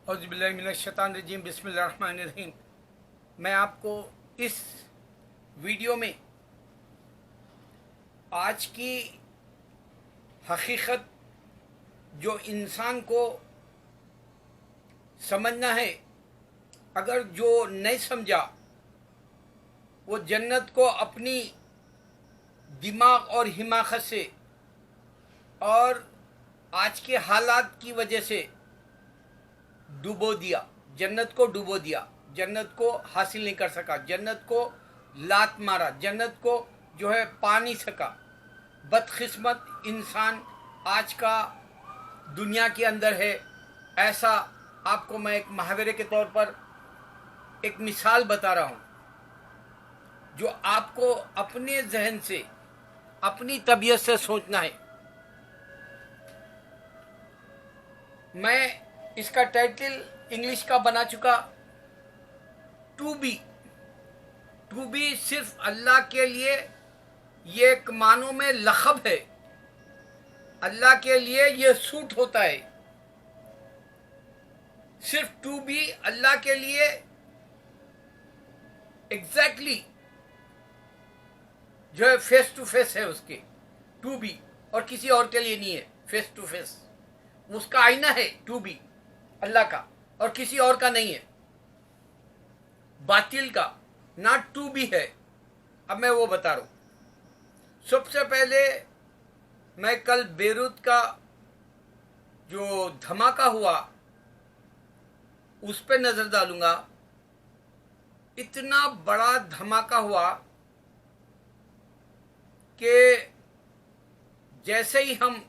औज़ुबिल्लाहिमिनश्शैतानिर्रजीम बिस्मिल्लाहिर्रहमानिर्रहीम। मैं आपको इस वीडियो में आज की हकीकत जो इंसान को समझना है, अगर जो नहीं समझा वो जन्नत को अपनी दिमाग और हिमाकत से और आज के हालात की वजह से डुबो दिया, जन्नत को डुबो दिया, जन्नत को हासिल नहीं कर सका, जन्नत को लात मारा, जन्नत को जो है पा नहीं सका। बदकिस्मत इंसान आज का दुनिया के अंदर है। ऐसा आपको मैं एक मुहावरे के तौर पर एक मिसाल बता रहा हूँ जो आपको अपने जहन से, अपनी तबीयत से सोचना है। मैं इसका टाइटल इंग्लिश का बना चुका, टू बी सिर्फ अल्लाह के लिए ये एक मानों में लक़ब है, अल्लाह के लिए ये सूट होता है। सिर्फ टू बी अल्लाह के लिए एग्जैक्टली जो है फेस टू फेस है उसके, टू बी, और किसी और के लिए नहीं है। फेस टू फेस उसका आईना है टू बी अल्लाह का, और किसी और का नहीं है। बातिल का नॉट टू बी है। अब मैं वो बता रहा हूं। सबसे पहले मैं कल बेरूत का जो धमाका हुआ उस पर नजर डालूंगा। इतना बड़ा धमाका हुआ कि जैसे ही हम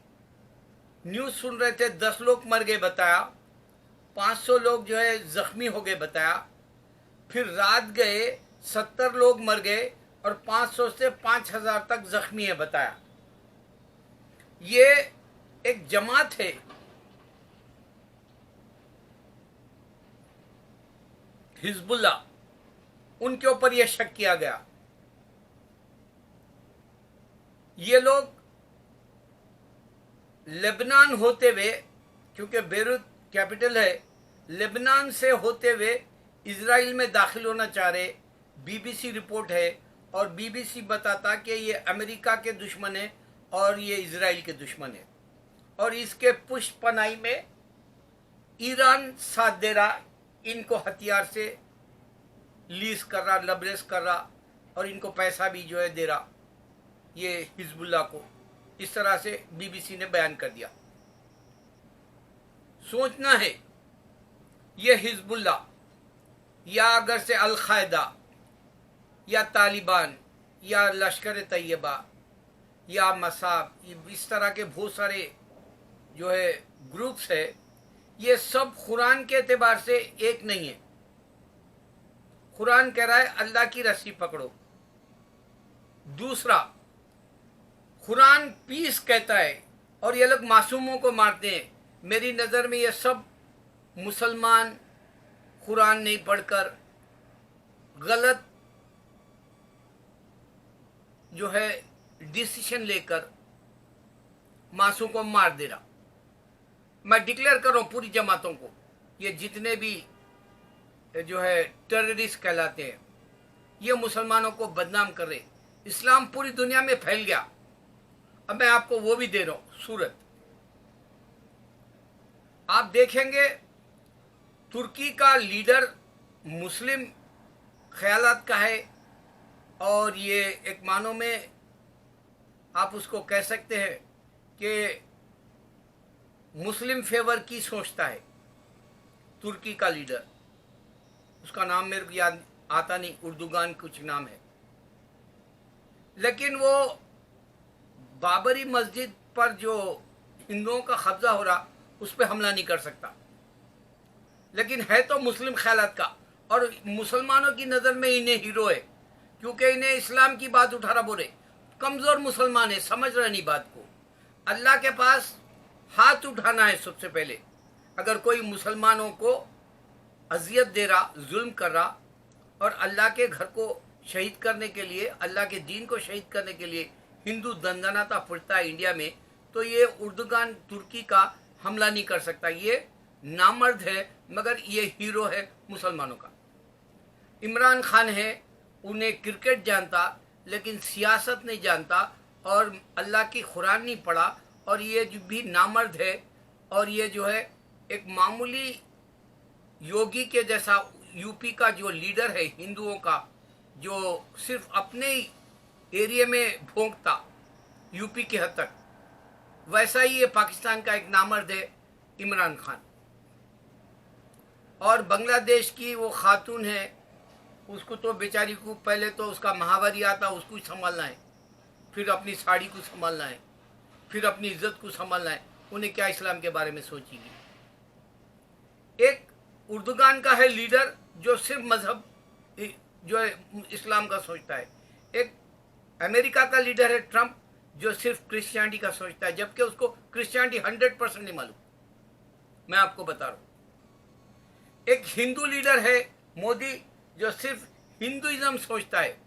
न्यूज सुन रहे थे 10 लोग मर गए बताया, 500 लोग जो है जख्मी हो गए बताया, फिर रात गए 70 लोग मर गए और 500 से 5000 तक जख्मी है बताया। ये एक जमात है, हिजबुल्लाह, उनके ऊपर यह शक किया गया। ये लोग लेबनान होते हुए, क्योंकि बेरूत कैपिटल है, लेबनान से होते हुए इजराइल में दाखिल होना चाह रहे। बीबीसी रिपोर्ट है और बीबीसी बताता कि ये अमेरिका के दुश्मन है और ये इजराइल के दुश्मन है, और इसके पुष्पनाई में ईरान साथ दे रहा, इनको हथियार से लीज कर रहा, लबरेज कर रहा, और इनको पैसा भी जो है दे रहा, ये हिजबुल्लाह को। इस तरह से बीबीसी ने बयान कर दिया। सोचना है ये हिजबुल्लाह या अगर से अल-कायदा या तालिबान या लश्कर तैयबा या मसाब, इस तरह के बहुत सारे जो है ग्रुप्स है, ये सब कुरान के एतबार से एक नहीं है। कुरान कह रहा है अल्लाह की रस्सी पकड़ो। दूसरा, कुरान पीस कहता है और ये लोग मासूमों को मारते हैं। मेरी नज़र में ये सब मुसलमान कुरान नहीं पढ़कर गलत जो है डिसीजन लेकर मासूम को मार दे रहा। मैं डिक्लेयर कर रहा हूं पूरी जमातों को, ये जितने भी जो है टेररिस्ट कहलाते हैं, ये मुसलमानों को बदनाम कर रहे। इस्लाम पूरी दुनिया में फैल गया। अब मैं आपको वो भी दे रहा हूं सूरत, आप देखेंगे तुर्की का लीडर मुस्लिम ख्यालात का है, और ये एक मानों में आप उसको कह सकते हैं कि मुस्लिम फेवर की सोचता है। तुर्की का लीडर, उसका नाम मेरे को याद आता नहीं, उर्दुगान कुछ नाम है, लेकिन वो बाबरी मस्जिद पर जो हिंदुओं का कब्जा हो रहा उस पर हमला नहीं कर सकता, लेकिन है तो मुस्लिम ख्यालात का, और मुसलमानों की नज़र में इन्हें हीरो है, क्योंकि इन्हें इस्लाम की बात उठा रहा। बोले कमज़ोर मुसलमान है, समझ रहे नहीं बात को। अल्लाह के पास हाथ उठाना है सबसे पहले। अगर कोई मुसलमानों को अजियत दे रहा, जुल्म कर रहा, और अल्लाह के घर को शहीद करने के लिए, अल्लाह के दीन को शहीद करने के लिए हिंदू दंदनाता फिरता है इंडिया में, तो ये उर्दुगान तुर्की का हमला नहीं कर सकता। ये नामर्द है, मगर ये हीरो है मुसलमानों का। इमरान खान है, उन्हें क्रिकेट जानता लेकिन सियासत नहीं जानता और अल्लाह की कुरान नहीं पढ़ा, और ये जो भी नामर्द है, और ये जो है एक मामूली योगी के जैसा यूपी का जो लीडर है हिंदुओं का, जो सिर्फ अपने ही एरिया में भोंकता यूपी के हद तक, वैसा ही ये पाकिस्तान का एक नामर्द है इमरान खान। और बांग्लादेश की वो खातून है, उसको तो बेचारी को पहले तो उसका महावारी आता, उसको ही संभालना है, फिर अपनी साड़ी को संभालना है, फिर अपनी इज्जत को संभालना है। उन्हें क्या इस्लाम के बारे में सोचेगी। एक उर्दुगान का है लीडर जो सिर्फ मजहब जो है इस्लाम का सोचता है। एक अमेरिका का लीडर है ट्रंप, जो सिर्फ क्रिश्चियनिटी का सोचता है, जबकि उसको क्रिश्चियनिटी 100% नहीं मालूम। मैं आपको बता रहा हूं। एक हिंदू लीडर है मोदी, जो सिर्फ हिंदुइज्म सोचता है,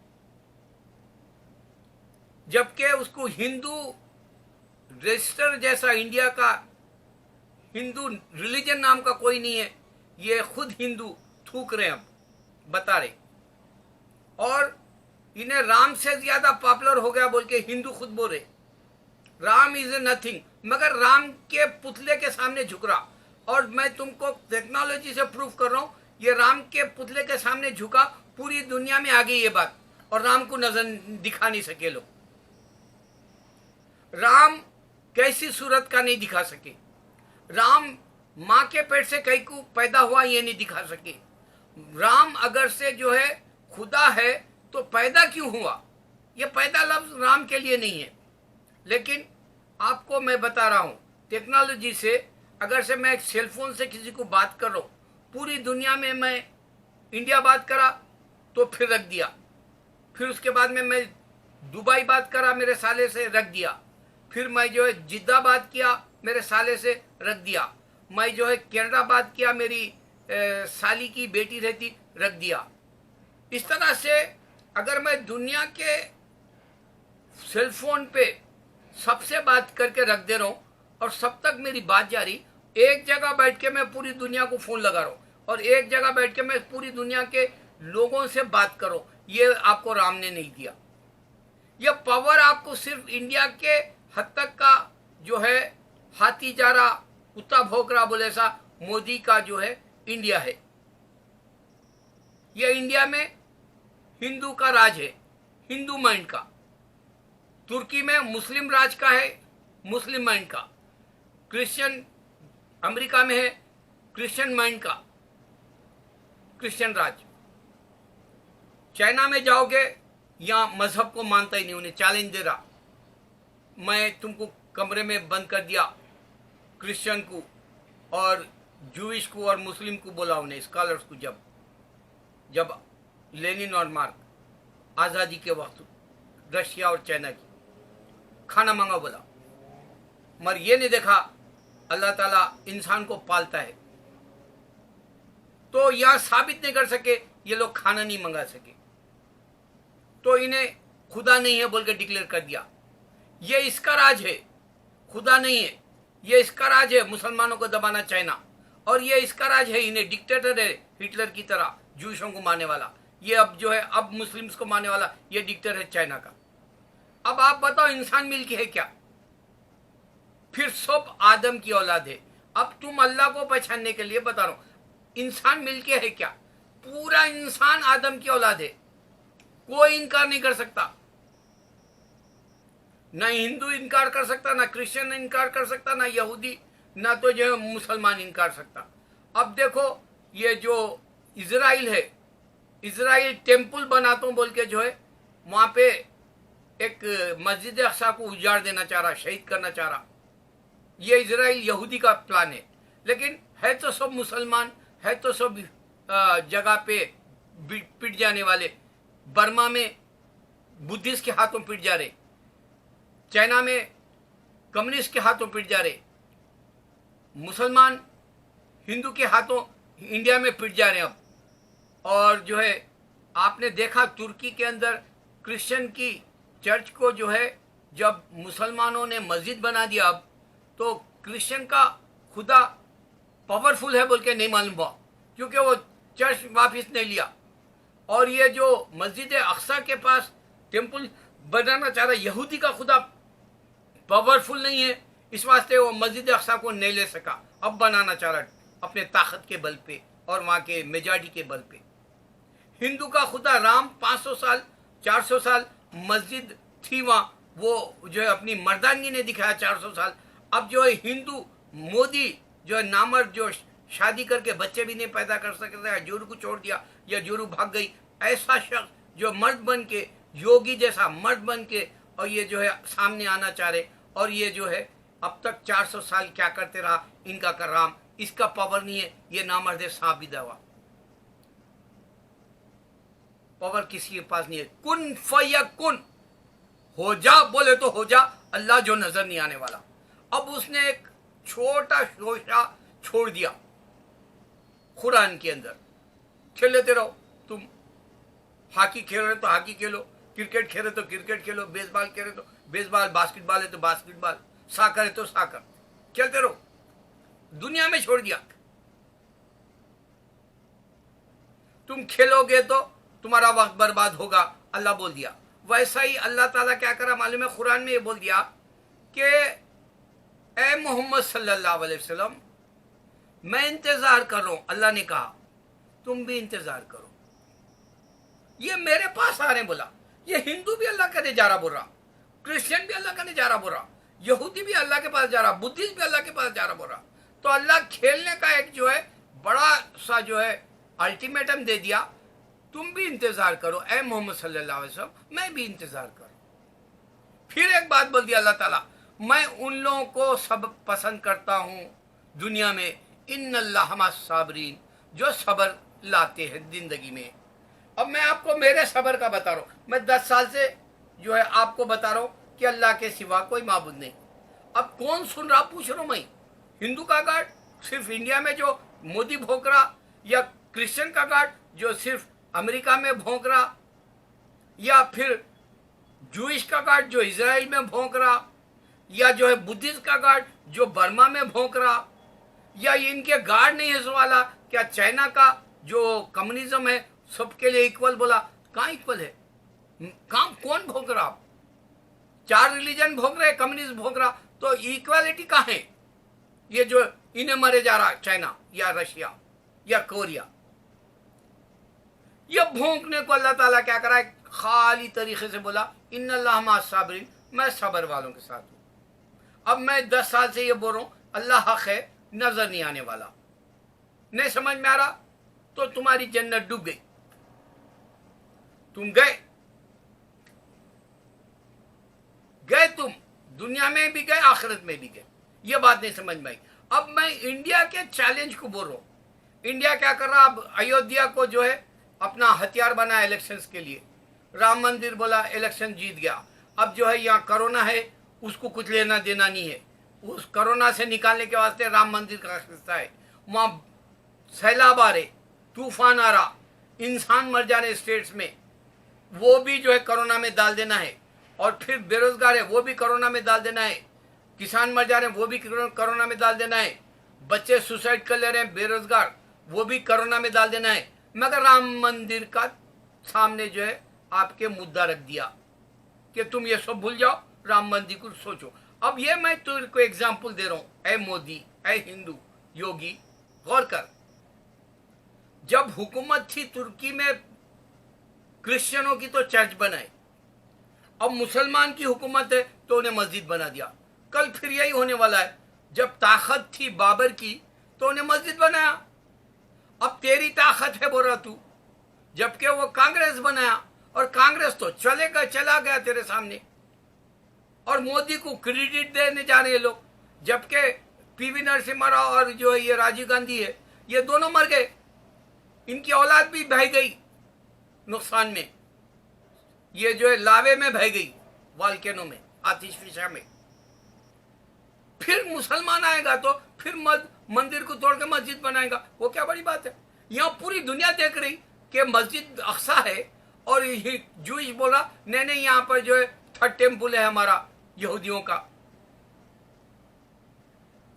जबकि उसको हिंदू रजिस्टर जैसा इंडिया का हिंदू रिलीजन नाम का कोई नहीं है। ये खुद हिंदू थूक रहे हैं, अब बता रहे, और इन्हें राम से ज्यादा पॉपुलर हो गया बोल के हिंदू खुद बोल रहे राम इज ए नथिंग, मगर राम के पुतले के सामने झुक रहा। और मैं तुमको टेक्नोलॉजी से प्रूफ कर रहा हूं, ये राम के पुतले के सामने झुका, पूरी दुनिया में आ गई ये बात, और राम को नजर दिखा नहीं सके लोग। राम कैसी सूरत का नहीं दिखा सके, राम मां के पेट से कहीं को पैदा हुआ ये नहीं दिखा सके। राम अगर से जो है खुदा है तो पैदा क्यों हुआ, ये पैदा लफ्ज राम के लिए नहीं है। लेकिन आपको मैं बता रहा हूं टेक्नोलॉजी से, अगर से मैं एक सेलफोन से किसी को बात कर रहा हूं, पूरी दुनिया में मैं इंडिया बात करा तो फिर रख दिया, फिर उसके बाद में मैं दुबई बात करा मेरे साले से रख दिया, फिर मैं जो है जिद्दा बात किया मेरे साले से रख दिया, मैं जो है कनाडा बात किया मेरी साली की बेटी रहती रख दिया। इस तरह से अगर मैं दुनिया के सेलफोन पे सबसे बात करके रख दे रहा हूं और सब तक मेरी बात जारी, एक जगह बैठ के मैं पूरी दुनिया को फोन लगा रहा हूं और एक जगह बैठ के मैं पूरी दुनिया के लोगों से बात करो, ये आपको राम ने नहीं दिया। यह पावर आपको सिर्फ इंडिया के हद तक का जो है हाथी जा रहा कुत्ता भौंक रहा बोले सा मोदी का जो है इंडिया है। यह इंडिया में हिंदू का राज है, हिंदू माइंड का। तुर्की में मुस्लिम राज का है, मुस्लिम माइंड का। क्रिश्चियन अमेरिका में है, क्रिश्चियन माइंड का, क्रिश्चियन राज। चाइना में जाओगे, यहां मजहब को मानता ही नहीं, उन्हें चैलेंज दे रहा, मैं तुमको कमरे में बंद कर दिया, क्रिश्चियन को और जूइश को और मुस्लिम को बोला उन्हें, स्कॉलर्स को, जब लेनिन और मार्क आजादी के वक्त रशिया और चाइना की खाना मांगा बोला, मगर ये नहीं देखा अल्लाह ताला इंसान को पालता है। तो यह साबित नहीं कर सके, ये लोग खाना नहीं मंगा सके, तो इन्हें खुदा नहीं है बोल के डिक्लेयर कर दिया। ये इसका राज है, खुदा नहीं है, ये इसका राज है मुसलमानों को दबाना चाइना, और ये इसका राज है, इन्हें डिक्टेटर है हिटलर की तरह जूशों को मारने वाला। ये अब जो है अब मुस्लिम्स को मारने वाला ये डिक्टेटर है चाइना का। अब आप बताओ इंसान मिलके है क्या? फिर सब आदम की औलाद है। अब तुम अल्लाह को पहचानने के लिए बता रहा हूं, इंसान मिलके है क्या? पूरा इंसान आदम की औलाद है, कोई इनकार नहीं कर सकता। ना हिंदू इनकार कर सकता, ना क्रिश्चियन इनकार कर सकता, ना यहूदी, ना तो जो है मुसलमान इनकार सकता। अब देखो ये जो इजराइल है, इजराइल टेम्पल बनाता हूं बोल के जो है वहां पे एक मस्जिद अक्सा को उजाड़ देना चाह रहा, शहीद करना चाह रहा। ये इजराइल यहूदी का प्लान है, लेकिन है तो सब मुसलमान, है तो सब जगह पे पिट जाने वाले। बर्मा में बुद्धिस्ट के हाथों पिट जा रहे, चाइना में कम्युनिस्ट के हाथों पिट जा रहे, मुसलमान हिंदू के हाथों इंडिया में पिट जा रहे हैं अब। और जो है आपने देखा तुर्की के अंदर क्रिश्चियन की चर्च को जो है जब मुसलमानों ने मस्जिद बना दिया, अब तो क्रिश्चियन का खुदा पावरफुल है बोल के नहीं मालूम हुआ, क्योंकि वो चर्च वापस नहीं लिया। और ये जो मस्जिद अक्सा के पास टेम्पल बनाना चाह रहा, यहूदी का खुदा पावरफुल नहीं है, इस वास्ते वो मस्जिद अक्सा को नहीं ले सका। अब बनाना चाह रहा अपने ताकत के बल पे और वहाँ के मेजॉरिटी के बल पे। हिंदू का खुदा राम 500 साल 400 साल मस्जिद थी वहाँ, वो जो है अपनी मर्दानगी ने दिखाया 400 साल। अब जो है हिंदू मोदी जो है नामर्द, जो शादी करके बच्चे भी नहीं पैदा कर सकता, जोरू को छोड़ दिया या जोरू भाग गई, ऐसा शख्स जो मर्द बन के, योगी जैसा मर्द बन के, और ये जो है सामने आना चाह रहे। और ये जो है अब तक 400 साल क्या करते रहा इनका कर राम, इसका पावर नहीं है, ये नामर्द सांप भी दवा, पावर किसी के पास नहीं है। कुन फयकुन, हो जा बोले तो हो जा, अल्लाह जो नजर नहीं आने वाला। अब उसने एक छोटा शोशा छोड़ दिया कुरान के अंदर, खेल लेते रहो तुम, हॉकी खेल रहे तो हॉकी खेलो, क्रिकेट खेल रहे तो क्रिकेट खेलो, बेसबॉल खेल रहे तो बेसबॉल, बास्केटबॉल है तो बास्केटबॉल, साकर है तो साकर, खेलते रहो। दुनिया में छोड़ दिया। तुम खेलोगे तो तुम्हारा वक्त बर्बाद होगा, अल्लाह बोल दिया। वैसा ही अल्लाह ताला क्या करा मालूम है, कुरान में ये बोल दिया कि ए मोहम्मद सल्लल्लाहु अलैहि वसल्लम, मैं इंतजार कर रहा हूं। अल्लाह ने कहा तुम भी इंतजार करो, ये मेरे पास आ रहे बोला। ये हिंदू भी अल्लाह का नजारा बोल रहा, क्रिश्चियन भी अल्लाह का नजारा बोल रहा, यहूदी भी अल्लाह के पास जा रहा, बुद्धिस्ट भी अल्लाह के पास जा रहा बोल रहा। तो अल्लाह खेलने का एक जो है बड़ा सा जो है अल्टीमेटम दे दिया, तुम भी इंतजार करो ए मोहम्मद सल्लल्लाहु अलैहि वसल्लम, मैं भी इंतजार करूं। फिर एक बात बोल दिया अल्लाह ताला, मैं उन लोगों को सब पसंद करता हूं दुनिया में, इन्नल्लाह मा साबरीन, जो सब्र लाते हैं जिंदगी में। अब मैं आपको मेरे सब्र का बता रहा हूं, मैं 10 साल से जो है आपको बता रहा हूं कि अल्लाह के सिवा कोई माबूद नहीं। अब कौन सुन रहा पूछ रहा हूं मैं, हिंदू का गार्ड सिर्फ इंडिया में जो मोदी भोंक रहा, या क्रिश्चियन का गार्ड जो सिर्फ अमेरिका में भोंक रहा, या फिर जूइश का गार्ड जो इजराइल में भोंक रहा, या जो है बुद्धिस्ट का गार्ड जो बर्मा में भोंक रहा, या इनके गार्ड नहीं है वाला, क्या चाइना का जो कम्युनिज्म है सबके लिए इक्वल बोला, कहाँ इक्वल है, कहाँ कौन भोंक रहा? 4 रिलीजन भोंक रहे, कम्युनिस्ट भोंक रहा, तो इक्वालिटी कहाँ है? ये जो इन्हें मरे जा रहा चाइना या रशिया या कोरिया, ये भोंकने को अल्लाह ताला क्या करा है, खाली तरीके से बोला इन्नल्लाह मा साबरीन, मैं सब्र वालों के साथ हूं। अब मैं 10 साल से ये बोल रहा हूं अल्लाह हक है, नजर नहीं आने वाला। नहीं समझ में आ रहा तो तुम्हारी जन्नत डूब गई, तुम गए तुम दुनिया में भी गए, आखिरत में भी गए। ये बात नहीं समझ में आई। अब मैं इंडिया के चैलेंज को बोल रहा हूं। इंडिया क्या कर रहा, अब अयोध्या को जो है अपना हथियार बनाया इलेक्शंस के लिए, राम मंदिर बोला इलेक्शन जीत गया। अब जो है यहाँ कोरोना है, उसको कुछ लेना देना नहीं है, उस कोरोना से निकालने के वास्ते राम मंदिर का हिस्सा है। वहाँ सैलाब आ रहे, तूफान आ रहा, इंसान मर जा रहे स्टेट्स में, वो भी जो है कोरोना में डाल देना है। और फिर बेरोजगार है, वो भी कोरोना में डाल देना है। किसान मर जा रहे हैं, वो भी कोरोना में डाल देना है। बच्चे सुसाइड कर ले रहे हैं बेरोजगार, वो भी कोरोना में डाल देना है। मगर राम मंदिर का सामने जो है आपके मुद्दा रख दिया कि तुम ये सब भूल जाओ, राम मंदिर को सोचो। अब ये मैं तुमको एग्जाम्पल दे रहा हूं, ऐ मोदी, ऐ हिंदू योगी, गौर कर। जब हुकूमत थी तुर्की में क्रिश्चियनों की तो चर्च बनाए, अब मुसलमान की हुकूमत है तो उन्हें मस्जिद बना दिया। कल फिर यही होने वाला है, जब ताकत थी बाबर की तो उन्हें मस्जिद बनाया। अब तेरी ताकत है बोल रहा तू, जबकि वो कांग्रेस बनाया, और कांग्रेस तो चला गया तेरे सामने। और मोदी को क्रेडिट देने जा रहे हैं लोग, जबकि पीवी नरसिम्हा राव और जो है ये राजीव गांधी है, ये दोनों मर गए, इनकी औलाद भी बह गई नुकसान में, ये जो है लावे में बह गई, वाल्केनो में, आतिशफिशा में। फिर मुसलमान आएगा तो फिर मंदिर को तोड़ के मस्जिद बनाएगा, वो क्या बड़ी बात है। यहाँ पूरी दुनिया देख रही कि मस्जिद अक्सा है, और जूइश बोला नहीं यहाँ पर जो है 3rd टेम्पल है हमारा यहूदियों का।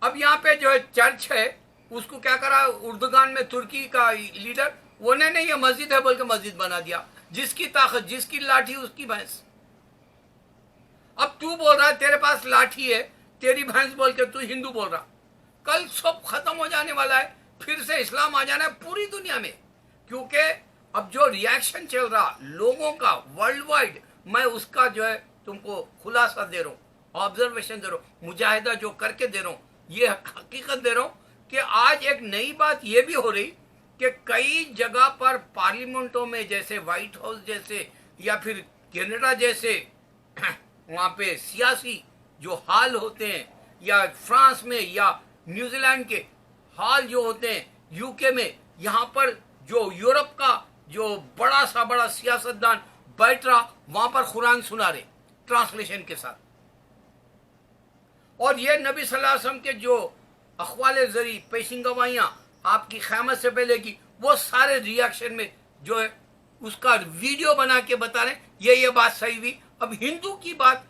अब यहाँ पे जो है चर्च है, उसको क्या करा उर्दुगान में, तुर्की का लीडर, वो नहीं ये मस्जिद है बोल के मस्जिद बना दिया। जिसकी ताकत, जिसकी लाठी उसकी भैंस। अब तू बोल रहा है तेरे पास लाठी है, तेरी भैंस बोल के तू हिंदू बोल रहा। कल सब खत्म हो जाने वाला है, फिर से इस्लाम आ जाना है पूरी दुनिया में। क्योंकि अब जो रिएक्शन चल रहा लोगों का वर्ल्ड वाइड, मैं उसका जो है तुमको खुलासा दे रहा हूँ, ऑब्जर्वेशन दे रहा हूँ, मुजाहिदा जो करके दे रहा हूँ, ये हकीकत दे रहा हूँ कि आज एक नई बात ये भी हो रही कि कई जगह पर पार्लियामेंटों में, जैसे व्हाइट हाउस जैसे या फिर कनाडा जैसे वहाँ पे सियासी जो हाल होते हैं, या फ्रांस में या न्यूजीलैंड के हाल जो होते हैं, यूके में, यहाँ पर जो यूरोप का जो बड़ा सियासतदान बैठ रहा, वहां पर कुरान सुना रहे ट्रांसलेशन के साथ। और ये नबी सल्लल्लाहु अलैहि वसल्लम के जो अखवाले जरी पेशिंग गवाहियां आपकी क़यामत से पहले की, वो सारे रिएक्शन में जो है उसका वीडियो बना के बता रहे ये बात सही हुई। अब हिंदू की बात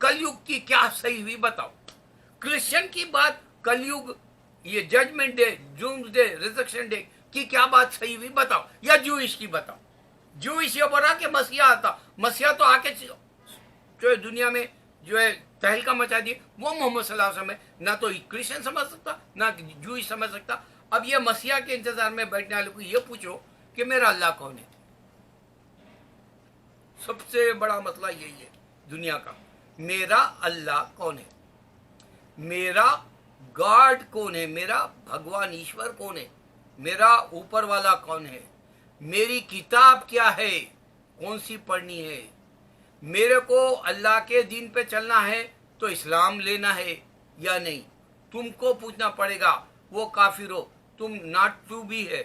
कलयुग की क्या सही हुई बताओ, क्रिश्चियन की बात कलयुग, ये judgement day, doomsday, resurrection day की क्या बात सही हुई बताओ, या जूइश की बताओ। जूइश ये बोला कि मसीहा आता, मसीहा तो आके जो है दुनिया में जो है तहलका मचा दिए, वो मोहम्मद सल्लल्लाहु अलैहि वसल्लम है। ना तो क्रिश्चियन समझ सकता, ना जूइश समझ सकता। अब ये मसीहा के इंतजार में बैठने वाले को ये पूछो कि मेरा अल्लाह कौन है। सबसे बड़ा मसला यही है दुनिया का, मेरा अल्लाह कौन है, मेरा गॉड कौन है, मेरा भगवान ईश्वर कौन है, मेरा ऊपर वाला कौन है, मेरी किताब क्या है, कौन सी पढ़नी है, मेरे को अल्लाह के दीन पे चलना है तो इस्लाम लेना है या नहीं। तुमको पूछना पड़ेगा, वो काफिर हो, तुम नॉट टू बी है,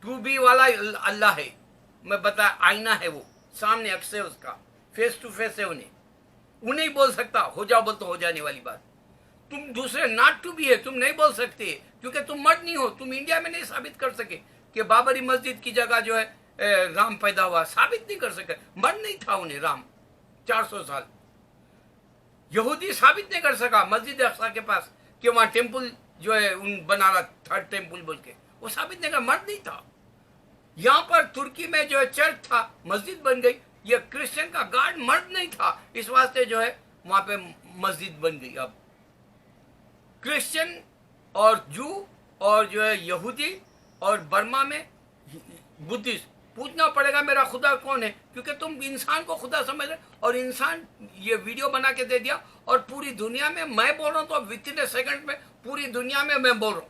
टू बी वाला अल्लाह है। मैं बता, आईना है वो, सामने अक्स है उसका, फेस टू फेस है, उन्हें बोल सकता हो जाओ बोल तो हो जाने वाली बात। तुम दूसरे नॉट टू बी है, तुम नहीं बोल सकते क्योंकि तुम मर्द नहीं हो। तुम इंडिया में नहीं साबित कर सके कि बाबरी मस्जिद की जगह जो है राम पैदा हुआ, साबित नहीं कर सके। मर्द नहीं था उन्हें राम 400 साल। यहूदी साबित नहीं कर सका मस्जिद अक्सा के पास कि वहां टेम्पल जो है उन बना रहा, थर्ड टेम्पल बोल के, वो साबित नहीं कर, मर्द नहीं था। यहाँ पर तुर्की में जो है चर्च था, मस्जिद बन गई। ये क्रिश्चियन का गार्ड मर्द नहीं था, इस वास्ते जो है वहां पे मस्जिद बन गई। अब क्रिश्चियन और जू और जो है यहूदी और बर्मा में बुद्धिस्ट, पूछना पड़ेगा मेरा खुदा कौन है, क्योंकि तुम इंसान को खुदा समझ रहे। और इंसान ये वीडियो बना के दे दिया और पूरी दुनिया में मैं बोल रहा हूँ, तो विद इन ए सेकंड में पूरी दुनिया में मैं बोल रहा हूँ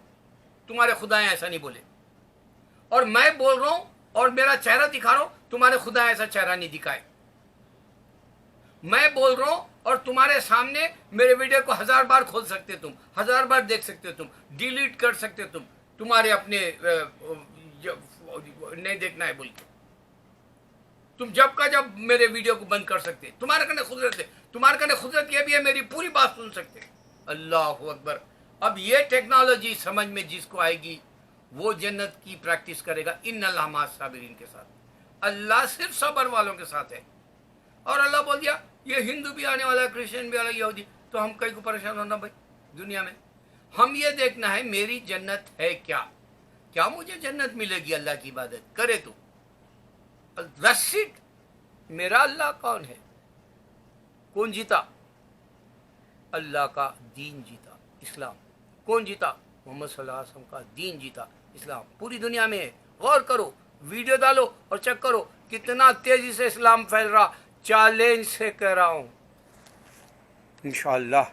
तुम्हारे खुदा ऐसा नहीं बोले। और मैं बोल रहा हूँ और मेरा चेहरा दिखा रहा हूँ, तुम्हारे खुदा ऐसा चेहरा नहीं दिखाए। मैं बोल रहा हूँ और तुम्हारे सामने मेरे वीडियो को 1000 बार खोल सकते, तुम 1000 बार देख सकते, तुम डिलीट कर सकते, तुम्हारे अपने नहीं देखना है बोल के तुम जब का जब मेरे वीडियो को बंद कर सकते। तुम्हारे कने खुदरत है, तुम्हारे कने खुदरत ये भी है, मेरी पूरी बात सुन सकते। अल्लाह अकबर। अब ये टेक्नोलॉजी समझ में जिसको आएगी वो जन्नत की प्रैक्टिस करेगा। इन अल्लाह माअ साबिरीन के साथ, अल्लाह सिर्फ सबर वालों के साथ है। और अल्लाह बोल दिया ये हिंदू भी आने वाला है, क्रिश्चियन भी आने वाला, यहूदी, तो हम कहीं को परेशान होना भाई दुनिया में। हम ये देखना है मेरी जन्नत है क्या, क्या मुझे जन्नत मिलेगी अल्लाह की इबादत करे तो। रसीद मेरा अल्लाह कौन है, कौन जीता, अल्लाह का दीन जीता, इस्लाम। कौन जीता, मोहम्मद सल्लल्लाहु अलैहि वसल्लम का दीन जीता, इस्लाम। पूरी दुनिया में है, गौर करो, वीडियो डालो और चेक करो कितना तेजी से इस्लाम फैल रहा। चैलेंज से कह रहा हूं इंशाअल्लाह।